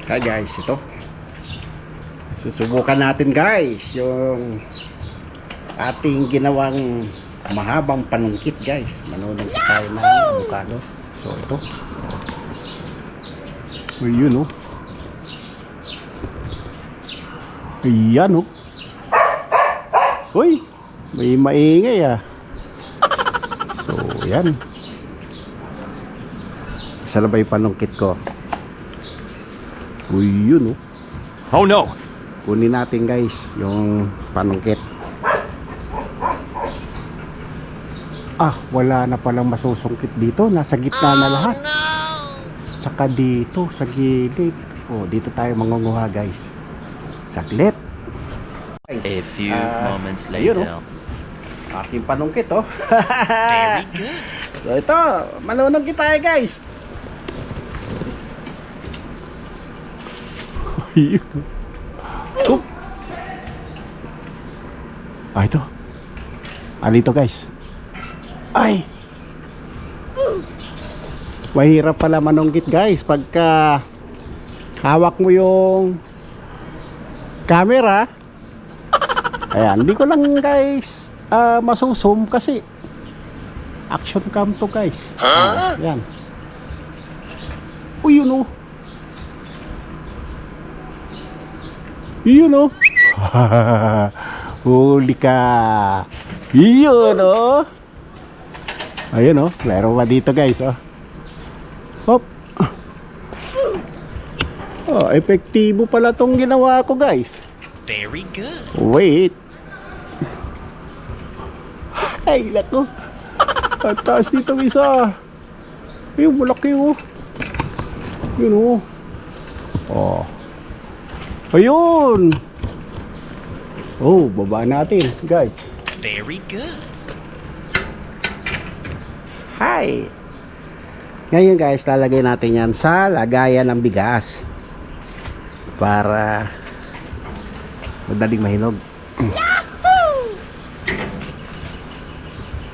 Kaya guys, ito susubukan natin guys yung ating ginawang mahabang panungkit guys. Manunungkit tayo ng avocado. So ito, ayun ayan uy, may maingay so yan, isa na ba yung panungkit ko? Uy, yun Oh no! kunin natin guys yung panungkit. Wala na palang masusungkit dito, nasa gitna na lahat. Tsaka dito sa gilid. Dito tayo mangunguha guys. Saglit. A few moments Ayun, later. aking panungkit Very good. So ito, manunungkit tayo guys. Ito. Dito guys. Ay. Mahirap pala manunggit guys pagka hawak mo yung camera. Ayan, hindi ko lang guys masusum kasi action cam to guys. Ayan. Uy, yun yun huli ka. Yun ayun meron pa dito guys hop. Epektibo pala tong ginawa ko guys. Very good. Wait. Ay lako, ang taas dito isa. Ayun, malaki yun ayun. Baba natin guys. Very good. Hi. Ngayon guys, lalagay natin yan sa lagayan ng bigas para madaling mahinog.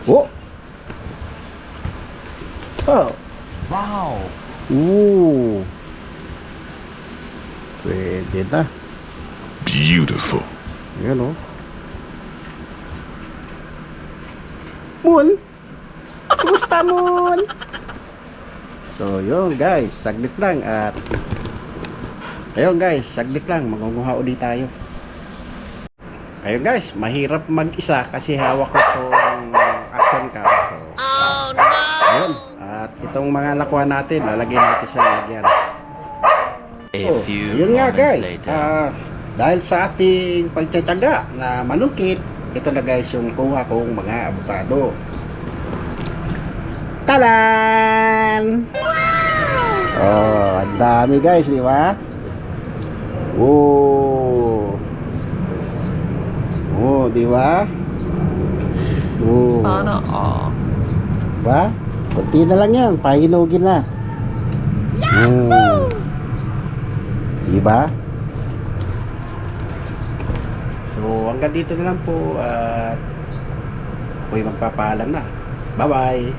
Wow. Pwede na. Beautiful. Ayan Moon, kumusta Moon? So yun guys, saglit lang at ayun guys, saglit lang, mangunguha ulit tayo. Ayun guys, mahirap mag-isa kasi hawak ko itong action cam. So, ayun, at itong mga nakuha natin, lalagay natin sa lagyan. A few yun nga moments guys, later. dahil sa ating pagtsatsaga na manungkit, ito na guys yung kuha kong mga avocado. Talan! Wow! Ang dami guys, di ba? Di ba? Sana all. Ba? Kunti na lang yan, pahinugin na. Di ba? So hanggang dito na lang po at ako'y magpapaalam na. Bye bye.